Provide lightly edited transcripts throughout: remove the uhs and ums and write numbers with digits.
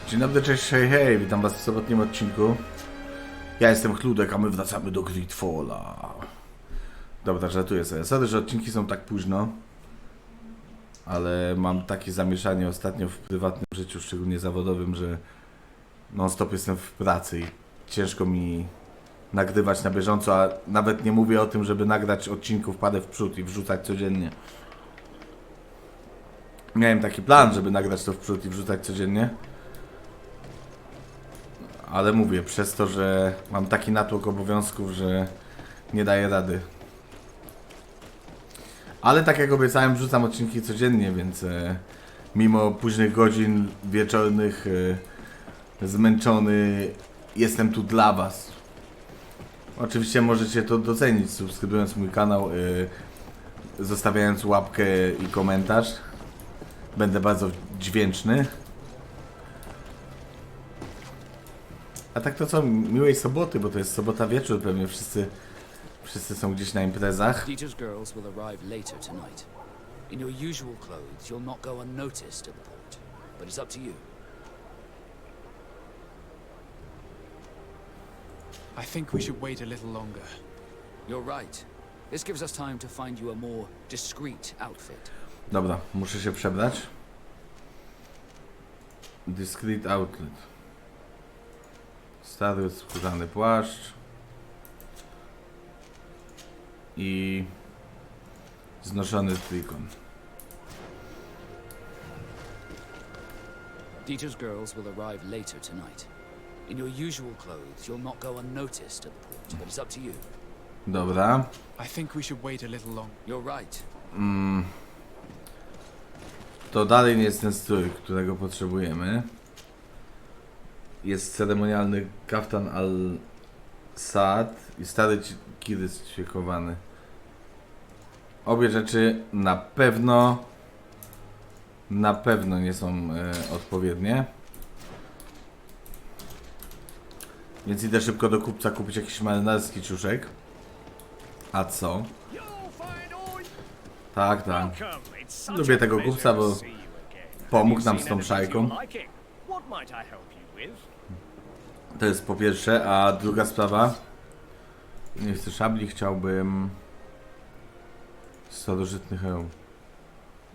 Dzień dobry, cześć, hej, hej, witam was w sobotnim odcinku. Ja jestem Chludek, a my wracamy do GreedFalla. Dobra, żartuję sobie. Sorry, że odcinki są tak późno. Ale mam takie zamieszanie ostatnio w prywatnym życiu, szczególnie zawodowym, że non stop jestem w pracy i ciężko mi nagrywać na bieżąco, a nawet nie mówię o tym, żeby nagrać odcinków parę w przód i wrzucać codziennie. Miałem taki plan, żeby nagrać to w przód i wrzucać codziennie. Ale mówię, przez to, że mam taki natłok obowiązków, że nie daję rady. Ale tak jak obiecałem, wrzucam odcinki codziennie, więc mimo późnych godzin wieczornych, zmęczony, jestem tu dla was. Oczywiście możecie to docenić, subskrybując mój kanał, zostawiając łapkę i komentarz. Będę bardzo dźwięczny. A tak to co, miłej soboty, bo to jest sobota wieczór, pewnie wszyscy są gdzieś na imprezach. Teacher's girls will arrive later tonight. In your usual clothes, you'll not go unnoticed at the port, but it's up to you. I think we should wait a little longer. You're right. This gives us time to find you a more discreet outfit. Dobra, muszę się przebrać. Discreet outlet. Stary skórzany płaszcz. I znoszony trikon. Teacher's girls will arrive later tonight. In your usual clothes, you'll not go unnoticed at the port, but it's up to you. Dobra. I think we should wait a little longer. You're right. To dalej nie jest ten strój, którego potrzebujemy. Jest ceremonialny kaftan al-Sad i stary kirys ćwiekowany. Obie rzeczy na pewno nie są odpowiednie. Więc idę szybko do kupca kupić jakiś marynarski ciuszek. A co? Tak, tak. Lubię tego kupca, bo pomógł nam z tą szajką. To jest po pierwsze, a druga sprawa. Nie chcę szabli, chciałbym starożytny hełm.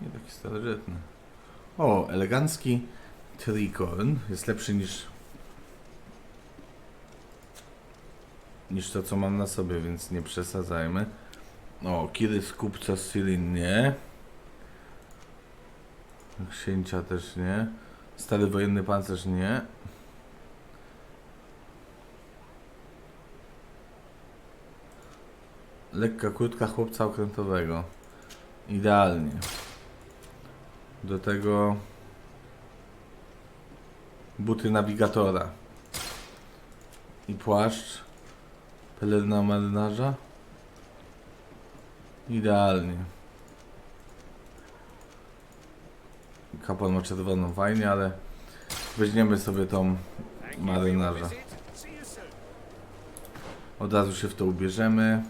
Nie taki starożytny. O, elegancki trikon. Jest lepszy niż to, co mam na sobie, więc nie przesadzajmy. O, kirys kupca Sirin nie. Księcia też nie. Stary wojenny pancerz nie. Lekka kurtka chłopca okrętowego. Idealnie. Do tego buty nawigatora. I płaszcz. Peleryna marynarza. Idealnie. Kapłan ma czerwoną, fajnie, ale weźmiemy sobie tą marynarza. Od razu się w to ubierzemy.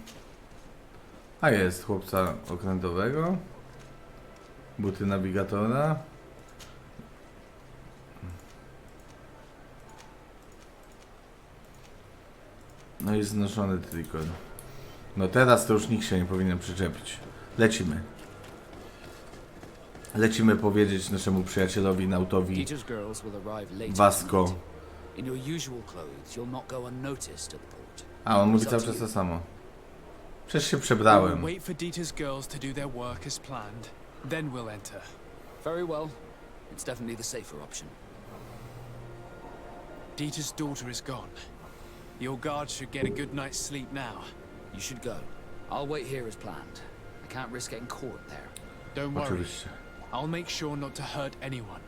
A jest chłopca okrętowego. Buty nawigatora. No i znoszony trikon. No teraz to już nikt się nie powinien przyczepić. Lecimy. Lecimy powiedzieć naszemu przyjacielowi nautowi Vasco. A on mówi cały czas to samo. Przecież się przebrałem. Wait for Dieter's girls to do their work as planned, then we'll enter. Very well. It's definitely the safer option. Dieter's daughter is gone. Your guard should get a good night's sleep now. You should go. I'll wait here as planned. I can't risk getting caught there. Don't worry. Oczywiście. I'll make sure not to hurt anyone.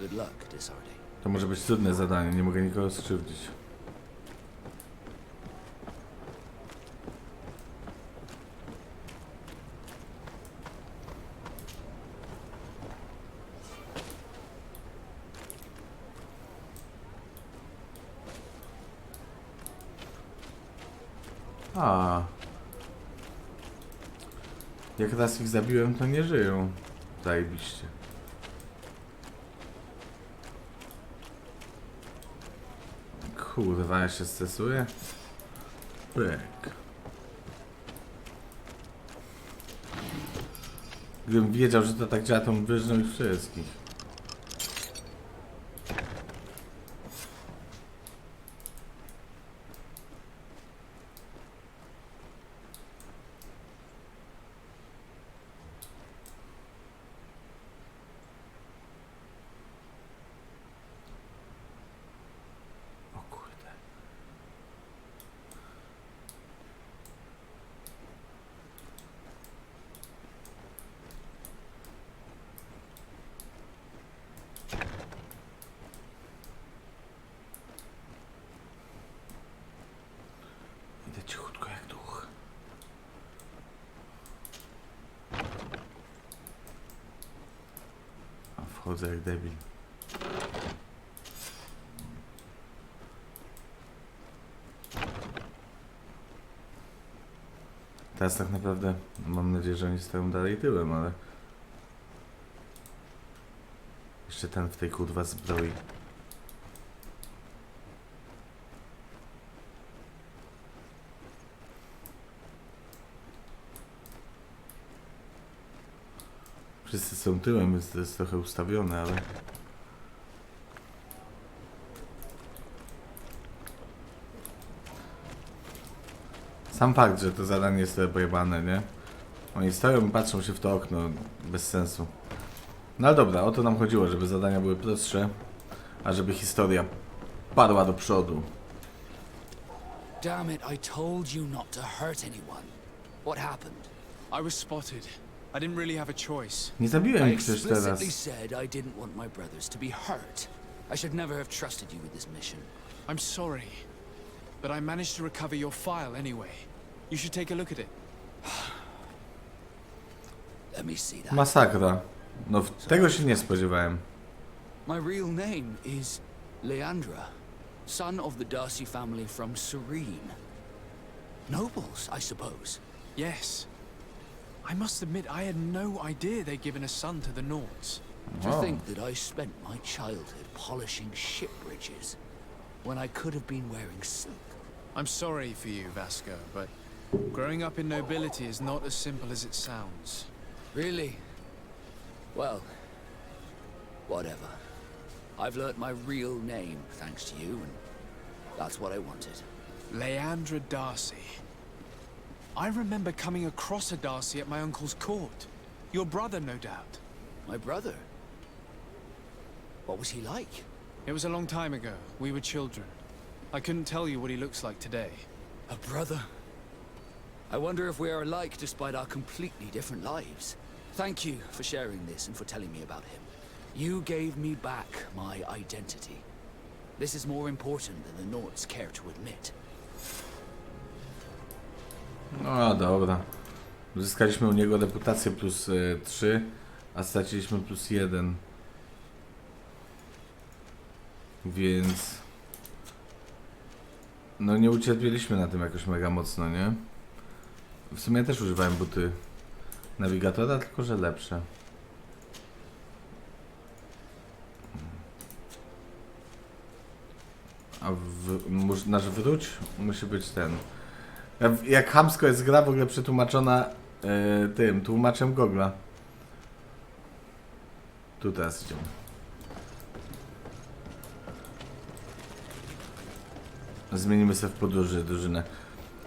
Good luck, Disardy. To może być trudne zadanie, nie mogę nikogo skrzywdzić. A. Jak raz ich zabiłem, to nie żyją. Zajebiście. Kurwa, ja się stresuję. Pyk. Gdybym wiedział, że to tak działa, to bym wyżnął ich wszystkich. Idę cichutko jak duch. A wchodzę jak debil. Teraz tak naprawdę mam nadzieję, że oni stoją dalej tyłem, ale jeszcze ten w tej kurwa zbroi. Wszyscy są tyłem, więc to jest trochę ustawione, ale... Sam fakt, że to zadanie jest trochę pojebane, nie? Oni stoją i patrzą się w to okno, bez sensu. No ale dobra, o to nam chodziło, żeby zadania były prostsze, a żeby historia padła do przodu. Damn it, I told you not to hurt anyone. What happened? I was spotted. I didn't really have a choice. Nie I zabiłem ich przecież teraz. explicitly said I didn't want my brothers to be hurt. I should never have trusted you with this mission. I'm sorry, but I managed to recover your file anyway. You should take a look at it. Let me see that. Masakra. No tego się nie spodziewałem. My real name is Leandra, son of the Darcy family from Serene. Nobles, I suppose. Yes. I must admit, I had no idea they'd given a son to the Nords. To Wow. think that I spent my childhood polishing ship bridges when I could have been wearing silk. I'm sorry for you, Vasco, but growing up in nobility is not as simple as it sounds. Really? Well, whatever. I've learnt my real name thanks to you, and that's what I wanted. Leandra Darcy. I remember coming across a Darcy at my uncle's court. Your brother, no doubt. My brother? What was he like? It was a long time ago. We were children. I couldn't tell you what he looks like today. A brother? I wonder if we are alike despite our completely different lives. Thank you for sharing this and for telling me about him. You gave me back my identity. This is more important than the Nords care to admit. No dobra. Uzyskaliśmy u niego reputację plus 3, a straciliśmy plus 1. Więc... No nie ucierpieliśmy na tym jakoś mega mocno, nie? W sumie też używałem buty nawigatora, tylko że lepsze. A nasz wróć musi być ten. Jak chamsko jest gra w ogóle przetłumaczona tym tłumaczem Google'a. Tu teraz idziemy. Zmienimy sobie w podróży drużynę.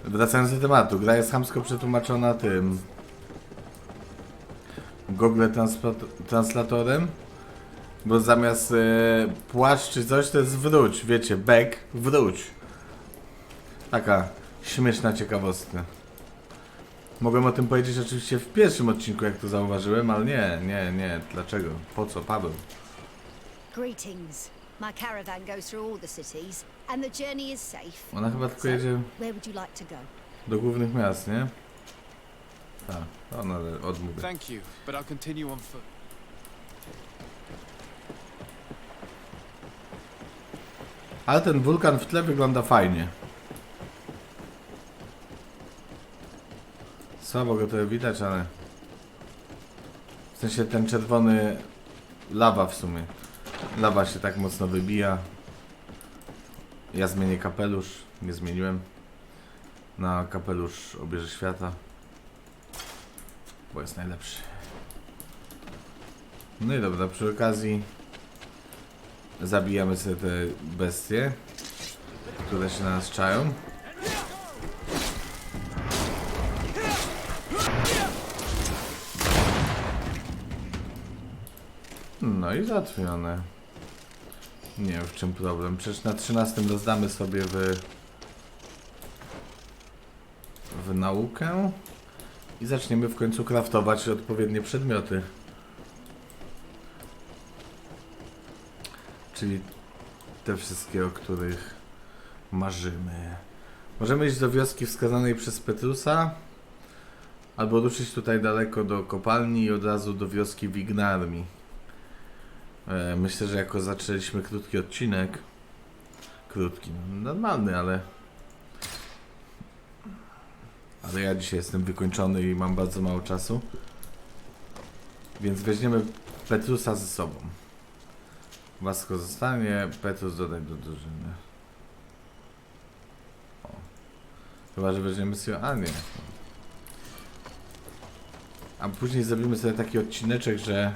Wracając do tematu, gra jest chamsko przetłumaczona tym Google translatorem, bo zamiast płacz czy coś to jest wróć, wiecie, back, wróć. Taka śmieszna ciekawostka. Mogłem o tym powiedzieć oczywiście w pierwszym odcinku, jak to zauważyłem, ale nie. Dlaczego? Po co, Paweł? Greetings. My caravan goes through all the cities, and the journey is safe. Ona chyba tylko jedzie Where would you like to go? do głównych miast, nie? Tak, ona odmówi. Thank you, but I'll continue on foot. Ale ten wulkan w tle wygląda fajnie. Słabo go to widać, ale... W sensie ten czerwony... Lawa w sumie. Lawa się tak mocno wybija. Ja zmienię kapelusz. Nie zmieniłem. Na kapelusz obierze świata. Bo jest najlepszy. No i dobra, przy okazji zabijamy sobie te bestie, które się na nas czają. No i załatwione. Nie wiem w czym problem. Przecież na 13 rozdamy sobie w naukę i zaczniemy w końcu craftować odpowiednie przedmioty. Czyli te wszystkie, o których marzymy. Możemy iść do wioski wskazanej przez Petrusa, albo ruszyć tutaj daleko do kopalni i od razu do wioski Wignarmi. Myślę, że jako zaczęliśmy krótki odcinek, krótki, normalny, ale ja dzisiaj jestem wykończony i mam bardzo mało czasu, więc weźmiemy Petrusa ze sobą. Wasko zostanie, Petrus dodaj do drużyny. O. Chyba, że weźmiemy sobie... A nie. A później zrobimy sobie taki odcineczek, że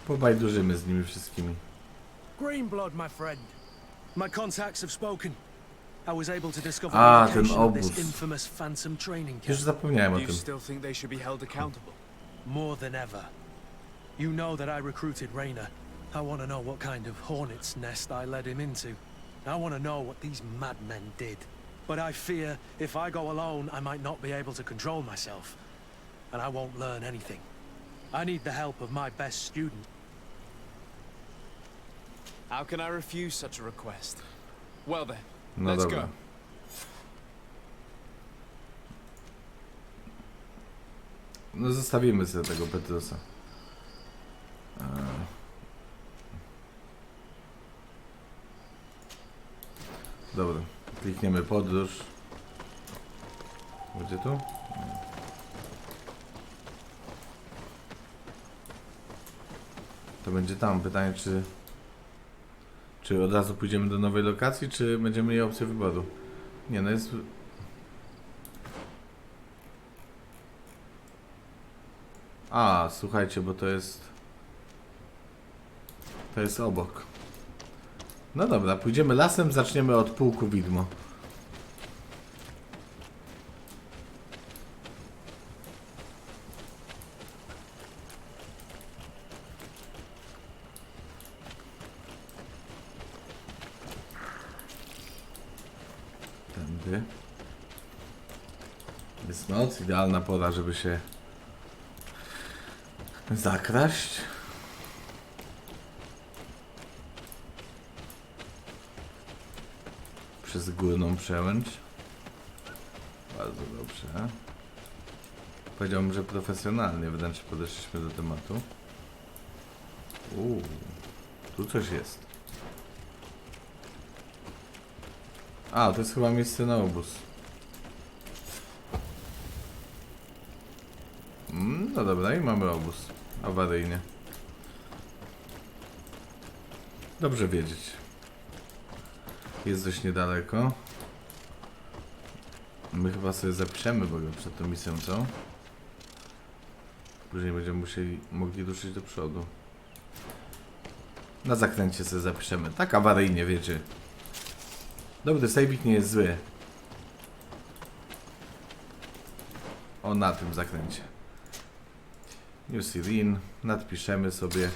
pobajdurzymy z nimi wszystkimi. Greenblood, my friend. My contacts have spoken. I was able to discover A, the ten location of this obóz. infamous phantom training Już camp. zapomniałem o Do you tym. still think they should be held accountable? More than ever. You know that I recruited Raynor. I want to know what kind of hornet's nest I led him into. I want to know what these madmen did. But I fear if I go alone, I might not be able to control myself. And I won't learn anything. I need the help of my best student. How can I refuse such a request? Well then, No let's dobra. go. No zostawimy sobie tego Petrusa. Dobra, klikniemy podróż. Gdzie tu? Nie. To będzie tam. Pytanie, czy od razu pójdziemy do nowej lokacji, czy będziemy mieli opcję wyboru? Nie, no jest... A, słuchajcie, bo to jest... To jest obok. No dobra, pójdziemy lasem, zaczniemy od pułku widmo. Tędy. Jest noc, idealna pora, żeby się zakraść. Przez górną przełęcz. Bardzo dobrze. Powiedziałbym, że profesjonalnie wręcz podeszliśmy do tematu. Tu coś jest. A, to jest chyba miejsce na obóz. No dobra, i mamy obóz. Awaryjnie. Dobrze wiedzieć. Jest dość niedaleko. My chyba sobie zapiszemy w ogóle przed tą misją, co? Później będziemy mogli ruszyć do przodu. Na zakręcie sobie zapiszemy. Tak awaryjnie, wiecie. Dobry saveik nie jest zły. O, na tym zakręcie. New Sirin. Nadpiszemy sobie.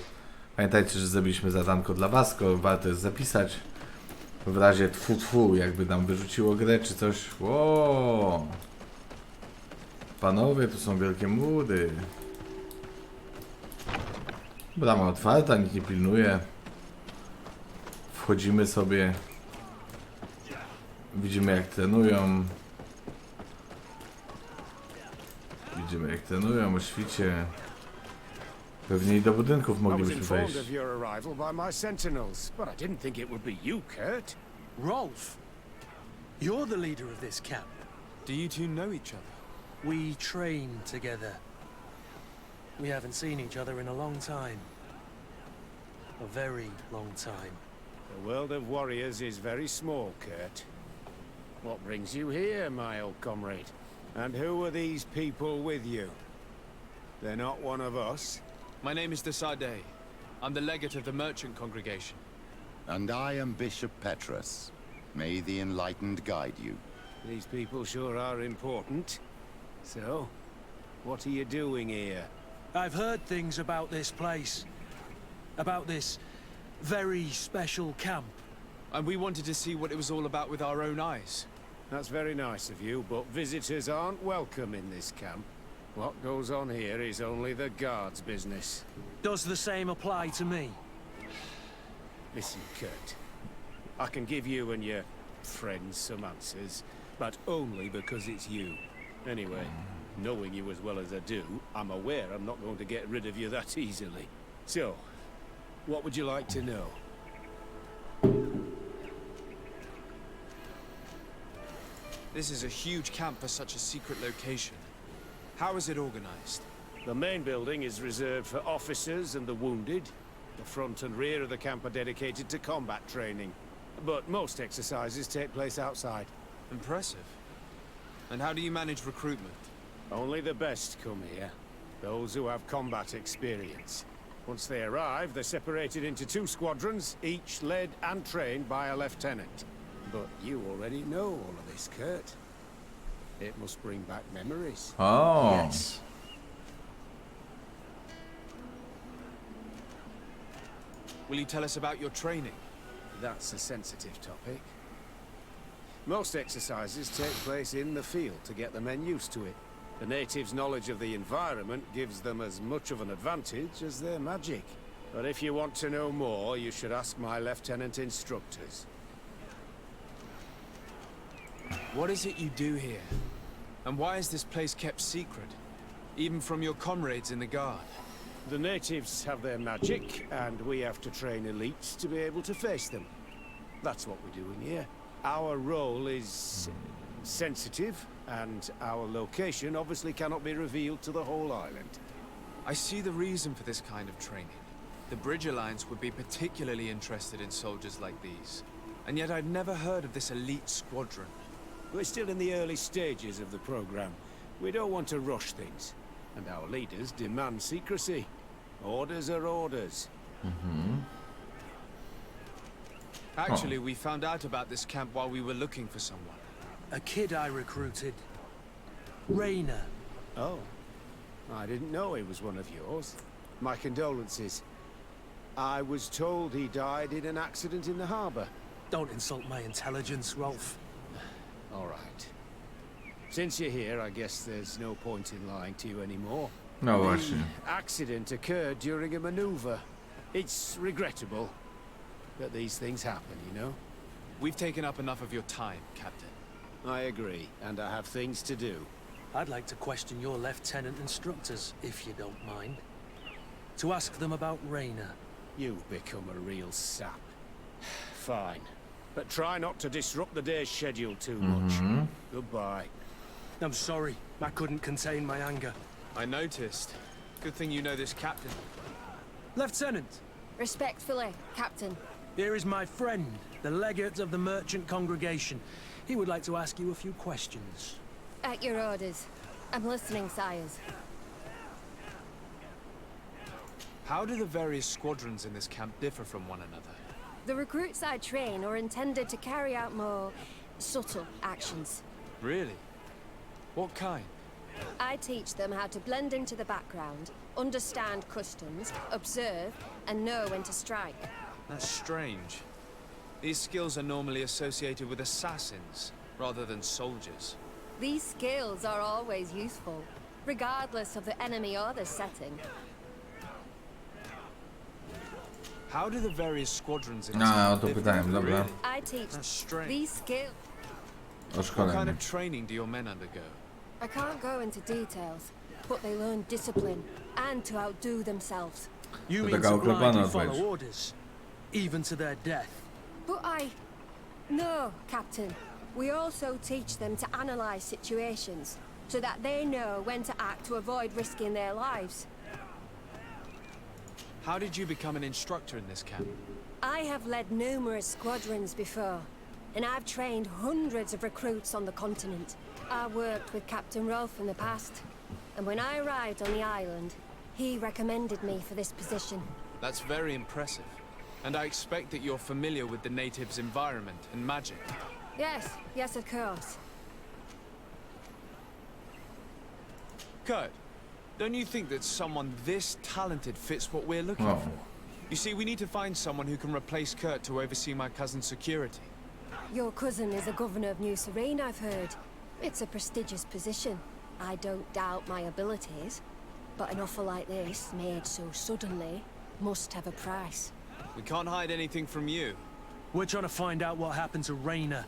Pamiętajcie, że zrobiliśmy zadanko dla Wasko. Warto jest zapisać. W razie tfu, jakby nam wyrzuciło grę czy coś. Ło! Panowie, tu są wielkie mury. Brama otwarta, nikt nie pilnuje. Wchodzimy sobie. Widzimy jak trenują. Widzimy jak trenują o świcie. Pewnie i do budynków I was moglibyśmy informed wejść. of your arrival by my sentinels, but I didn't think it would be you, Kurt. Rolf, you're the leader of this camp. Do you two know each other? We train together. We haven't seen each other in a long time. A very long time. The world of warriors is very small, Kurt. What brings you here, my old comrade? And who are these people with you? They're not one of us? My name is Desade. I'm the legate of the merchant congregation. And I am Bishop Petrus. May the enlightened guide you. These people sure are important. So, what are you doing here? I've heard things about this place. About this very special camp. And we wanted to see what it was all about with our own eyes. That's very nice of you, but visitors aren't welcome in this camp. What goes on here is only the guards' business. Does the same apply to me? Listen, Kurt. I can give you and your friends some answers, but only because it's you. Anyway, knowing you as well as I do, I'm aware I'm not going to get rid of you that easily. So, what would you like to know? This is a huge camp for such a secret location. How is it organized? The main building is reserved for officers and the wounded. The front and rear of the camp are dedicated to combat training. But most exercises take place outside. Impressive. And how do you manage recruitment? Only the best come here. Those who have combat experience. Once they arrive, they're separated into 2 squadrons, each led and trained by a lieutenant. But you already know all of this, Kurt. It must bring back memories. O, Yes. Will you tell us about your training? That's a sensitive topic. Most exercises take place in the field to get the men used to it. The natives' knowledge of the environment gives them as much of an advantage as their magic. But if you want to know more, you should ask my lieutenant instructors. What is it you do here? And why is this place kept secret? Even from your comrades in the guard? The natives have their magic, and we have to train elites to be able to face them. That's what we're doing here. Our role is sensitive, and our location obviously cannot be revealed to the whole island. I see the reason for this kind of training. The Bridge Alliance would be particularly interested in soldiers like these. And yet I'd never heard of this elite squadron. We're still in the early stages of the program. We don't want to rush things. And our leaders demand secrecy. Orders are orders. Actually, we found out about this camp while we were looking for someone. A kid I recruited. Raina. Oh. I didn't know he was one of yours. My condolences. I was told he died in an accident in the harbor. Don't insult my intelligence, Rolf. All right. Since you're here, I guess there's no point in lying to you anymore. no właśnie. The accident occurred during a maneuver. It's regrettable that these things happen, you know? We've taken up enough of your time, Captain. I agree, and I have things to do. I'd like to question your lieutenant instructors, if you don't mind. To ask them about Raina. You've become a real sap. Fine. But try not to disrupt the day's schedule too much. Goodbye. I'm sorry, I couldn't contain my anger. I noticed. Good thing you know this captain. Lieutenant, Respectfully, Captain. here is my friend, the legate of the merchant congregation. He would like to ask you a few questions. At your orders. I'm listening, sires. How do the various squadrons in this camp differ from one another? The recruits I train are intended to carry out more subtle actions. Really? What kind? I teach them how to blend into the background, understand customs, observe, and know when to strike. That's strange. These skills are normally associated with assassins, rather than soldiers. These skills are always useful, regardless of the enemy or the setting. How do the various squadrons in this A, o camp to differ? pytałem, dobra. Really? I teach That's strange. these skills. O What kind szkolenie. of training do your men undergo? I can't go into details, but they learn discipline and to outdo themselves. You To mean taka to oklepana blindly odpowiedź. follow orders, even to their death. But No, Captain. We also teach them to analyze situations, so that they know when to act to avoid risking their lives. How did you become an instructor in this camp? I have led numerous squadrons before, and I've trained hundreds of recruits on the continent. I worked with Captain Rolfe in the past, and when I arrived on the island, he recommended me for this position. That's very impressive. And I expect that you're familiar with the natives' environment and magic. Yes, of course. Kurt, don't you think that someone this talented fits what we're looking Oh. for? You see, we need to find someone who can replace Kurt to oversee my cousin's security. Your cousin is a governor of New Serene, I've heard. It's a prestigious position. I don't doubt my abilities, but an offer like this, made so suddenly, must have a price. We can't hide anything from you. We're trying to find out what happened to Rainer,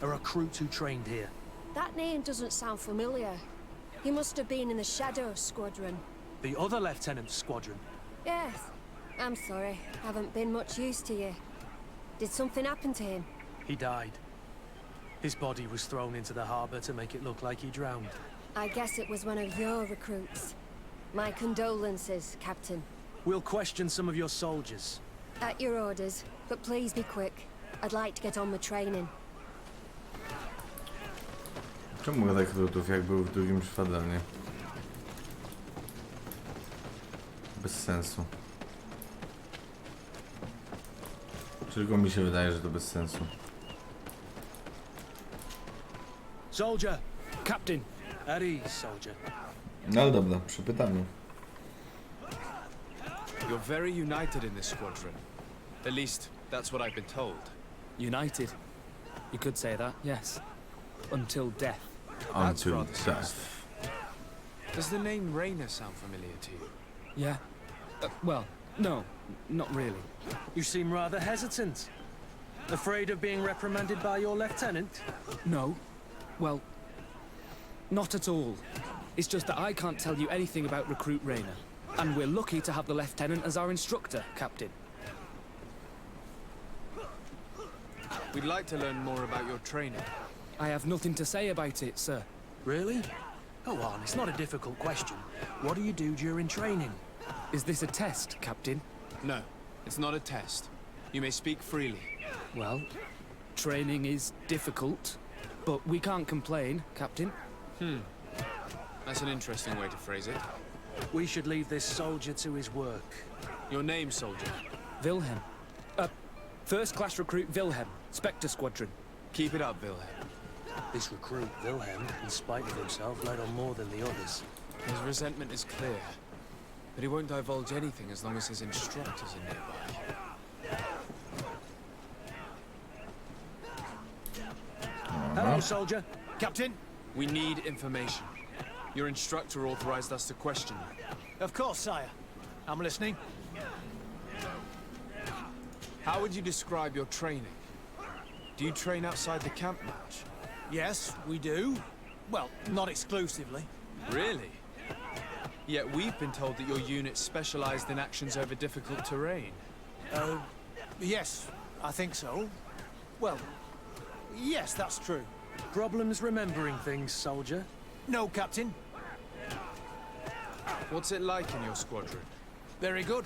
a recruit who trained here. That name doesn't sound familiar. He must have been in the Shadow Squadron. The other lieutenant's squadron. Yes. I'm sorry. Haven't been much use to you. Did something happen to him? He died. His body was thrown into the harbor to make it look like he drowned. I guess it was one of your recruits. My condolences, Captain. We'll question some of your soldiers. At your orders, but please be quick. I'd like to get on with training. Czemu rekrutów, jak był w drugim szwadronie? Bez sensu. Tylko mi się wydaje, że to bez sensu. Soldier! Captain! At ease, soldier. No ale dobra, przy pytaniu. You're very united in this squadron. At least, that's what I've been told. United. You could say that, yes. Until death. That's Until rather death. Does the name Rainer sound familiar to you? Yeah. Well, no, not really. You seem rather hesitant. Afraid of being reprimanded by your lieutenant? No. Well, not at all. It's just that I can't tell you anything about Recruit Rainer. And we're lucky to have the Lieutenant as our instructor, Captain. We'd like to learn more about your training. I have nothing to say about it, sir. Really? Go on, it's not a difficult question. What do you do during training? Is this a test, Captain? No, it's not a test. You may speak freely. Well, training is difficult, but we can't complain, Captain. That's an interesting way to phrase it. We should leave this soldier to his work. Your name, soldier? Wilhelm. First class recruit Wilhelm, Spectre Squadron. Keep it up, Wilhelm. This recruit, Wilhelm, in spite of himself, led on more than the others. His resentment is clear, but he won't divulge anything as long as his instructors are nearby. Hello, soldier. Captain? We need information. Your instructor authorized us to question you. Of course, sire. I'm listening. How would you describe your training? Do you train outside the camp much? Yes, we do. Well, not exclusively. Really? Yet we've been told that your unit specialized in actions over difficult terrain. Yes, I think so. Well, yes, that's true. Problems remembering things, soldier? No, Captain. What's it like in your squadron? Very good.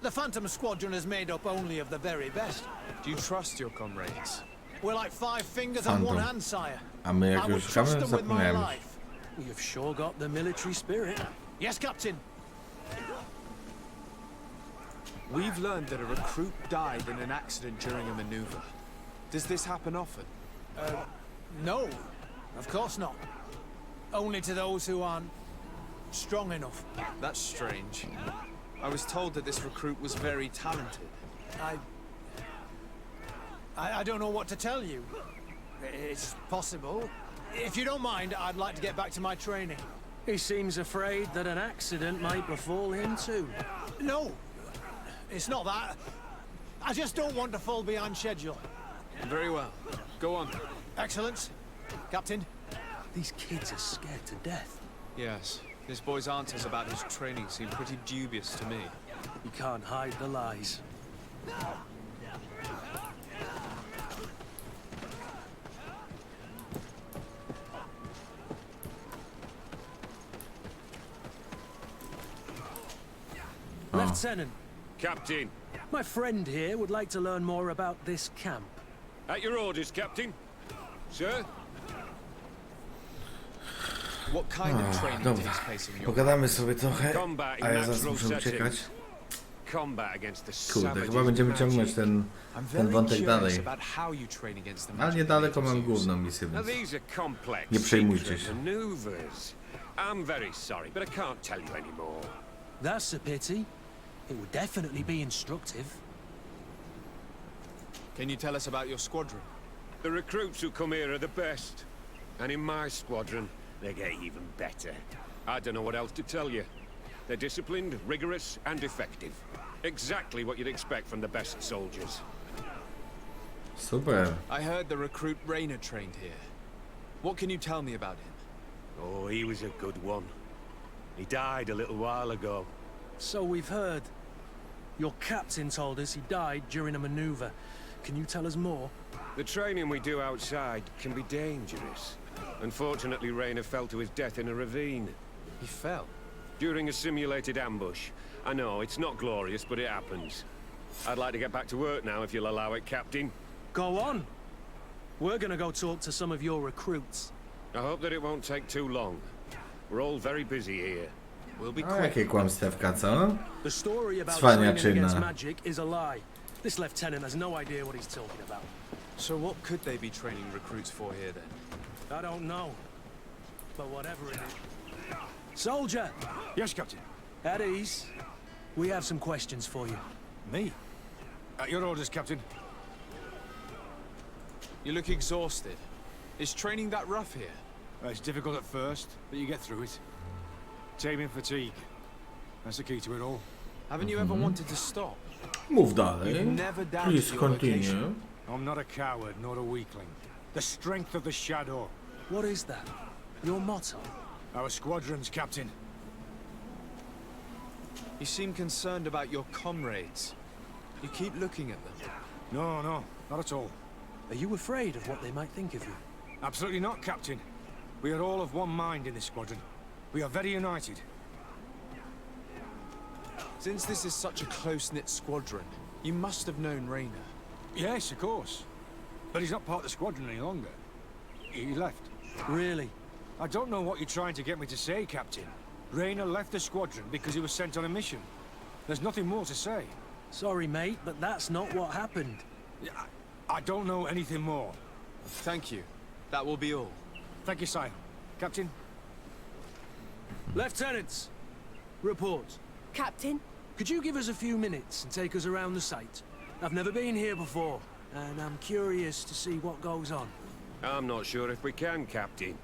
The Phantom Squadron is made up only of the very best. Do you trust your comrades? We're like 5 fingers on one hand, sire. A my jak I would już trust szukamy, them with my zapomniałem. life. You've sure got the military spirit. Yes, Captain. We've learned that a recruit died in an accident during a maneuver. Does this happen often? No, of course not. Only to those who aren't strong enough. That's strange. I was told that this recruit was very talented. I don't know what to tell you. It's possible. If you don't mind, I'd like to get back to my training. He seems afraid that an accident might befall him too. No, it's not that. I just don't want to fall behind schedule. Very well. Go on. Excellence. Captain. These kids are scared to death. Yes. This boy's answers about his training seem pretty dubious to me. You can't hide the lies. Lieutenant, Captain, My friend here would like to learn more about this camp. At your orders, Captain. Sir? What kind of training Dobra, takes place in your pogadamy sobie trochę, Combat in a ja zaraz natural muszę uciekać. settings. Combat against the Kurde, savages chyba będziemy of ciągnąć magic. ten wątek dalej. about how you train against the Ale magic niedaleko natives mam use. główną misję, Now więc... these are complex Nie przejmujcie secret się. maneuvers. I'm very sorry, but I can't tell you anymore. That's a pity. It would definitely be instructive. Can you tell us about your squadron? The recruits who come here are the best. And in my squadron, they get even better. I don't know what else to tell you. They're disciplined, rigorous, and effective. Exactly what you'd expect from the best soldiers. Super. I heard the recruit Rainer trained here. What can you tell me about him? Oh, he was a good one. He died a little while ago. So we've heard. Your captain told us he died during a maneuver. Can you tell us more? The training we do outside can be dangerous. Unfortunately, Rainer fell to his death in a ravine. He fell. During a simulated ambush. I know, it's not glorious, but it happens. I'd like to get back to work now, if you'll allow it, Captain. Go on. We're gonna go talk to some of your recruits. I hope that it won't take too long. We're all very busy here. We'll be O, quick. jakie kłamstewka, co? The story about Cwaniaczyna. training against magic is a lie. This lieutenant has no idea what he's talking about. So what could they be training recruits for here then? I don't know. But whatever it is. Soldier! Yes, Captain. At ease. We have some questions for you. Me? At your orders, Captain. You look exhausted. Is training that rough here? It's difficult at first, but you get through it. Taming fatigue. That's the key to it all. Haven't you ever wanted to stop? Mów dalej. You've never doubted Please your continue. vocation. I'm not a coward, nor a weakling. The strength of the shadow. What is that? Your motto? Our squadrons, Captain. You seem concerned about your comrades. You keep looking at them. No, not at all. Are you afraid of what they might think of you? Absolutely not, Captain. We are all of one mind in this squadron. We are very united. Since this is such a close-knit squadron, you must have known Rainer. Yes, of course. But he's not part of the squadron any longer. He left. Really? I don't know what you're trying to get me to say, Captain. Rainer left the squadron because he was sent on a mission. There's nothing more to say. Sorry, mate, but that's not what happened. I don't know anything more. Thank you. That will be all. Thank you, sire. Captain? Lieutenants! Report. Captain? Could you give us a few minutes and take us around the site? I've never been here before, and I'm curious to see what goes on. I'm not sure if we can, Captain.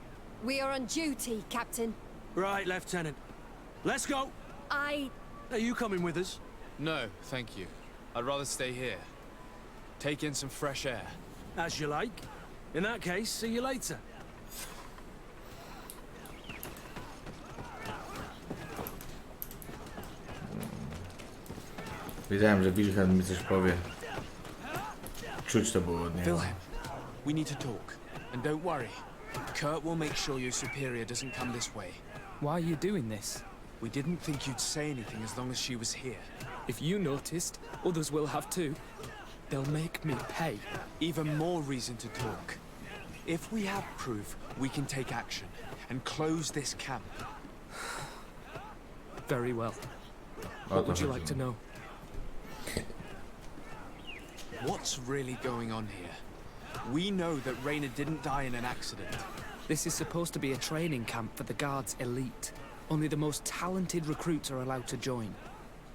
We are on duty, Captain. Right, Lieutenant. Let's go! Are you coming with us? No, thank you. I'd rather stay here. Take in some fresh air. As you like. In that case, see you later. Wiedziałem, że Wilhelm mi coś powie. Czuć to było od niego. Wilhelm, we need to talk. And don't worry. Kurt will make sure your superior doesn't come this way. Why are you doing this? We didn't think you'd say anything as long as she was here. If you noticed, others will have too. They'll make me pay. Even more reason to talk. If we have proof, we can take action and close this camp. Very well. O What to would you chodzi. like to know? What's really going on here? We know that Rainer didn't die in an accident. This is supposed to be a training camp for the Guard's elite. Only the most talented recruits are allowed to join.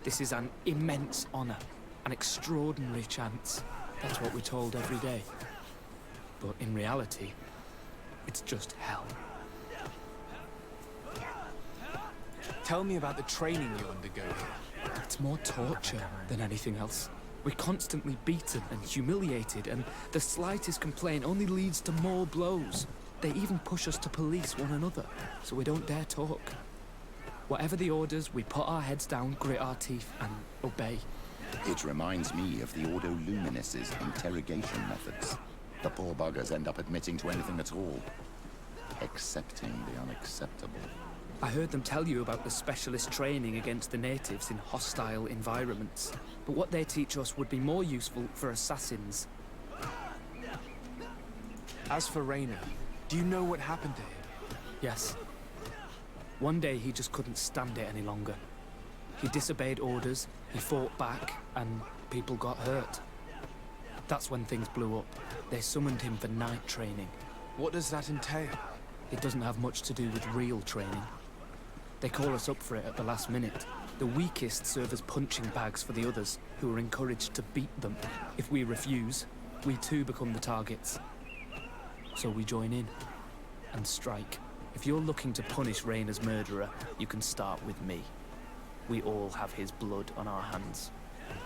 This is an immense honor, an extraordinary chance. That's what we're told every day. But in reality, it's just hell. Tell me about the training you undergo here. It's more torture than anything else. We're constantly beaten and humiliated, and the slightest complaint only leads to more blows. They even push us to police one another, so we don't dare talk. Whatever the orders, we put our heads down, grit our teeth, and obey. It reminds me of the Ordo Luminis' interrogation methods. The poor buggers end up admitting to anything at all, accepting the unacceptable. I heard them tell you about the specialist training against the natives in hostile environments. But what they teach us would be more useful for assassins. As for Rainer, do you know what happened to him? Yes. One day he just couldn't stand it any longer. He disobeyed orders, he fought back, and people got hurt. That's when things blew up. They summoned him for night training. What does that entail? It doesn't have much to do with real training. They call us up for it at the last minute. The weakest serve as punching bags for the others, who are encouraged to beat them. If we refuse, we too become the targets. So we join in and strike. If you're looking to punish Rainer's murderer, you can start with me. We all have his blood on our hands.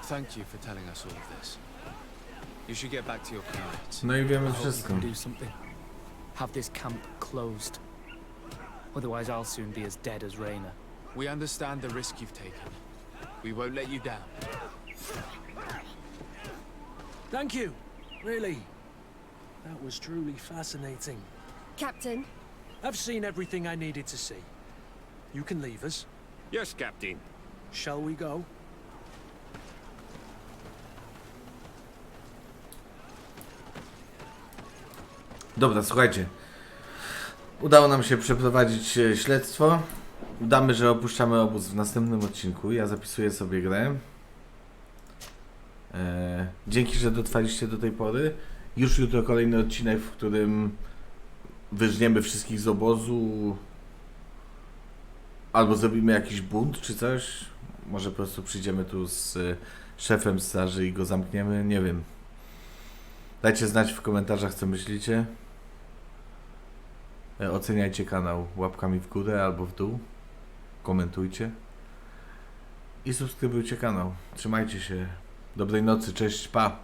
Thank you for telling us all of this. You should get back to your comrades. No i wiemy I hope we wszystko. can do something. Have this camp closed. Otherwise I'll soon be as dead as Rainer. We understand the risk you've taken. We won't let you down. Thank you. Really. That was truly fascinating. Captain, I've seen everything I needed to see. You can leave us. Yes, Captain. Shall we go? Dobra, słuchajcie. Udało nam się przeprowadzić śledztwo. Udamy, że opuszczamy obóz w następnym odcinku. Ja zapisuję sobie grę. Dzięki, że dotrwaliście do tej pory. Już jutro kolejny odcinek, w którym wyżniemy wszystkich z obozu. Albo zrobimy jakiś bunt czy coś. Może po prostu przyjdziemy tu z szefem straży i go zamkniemy. Nie wiem. Dajcie znać w komentarzach, co myślicie. Oceniajcie kanał łapkami w górę albo w dół. Komentujcie. I subskrybujcie kanał. Trzymajcie się. Dobrej nocy. Cześć. Pa.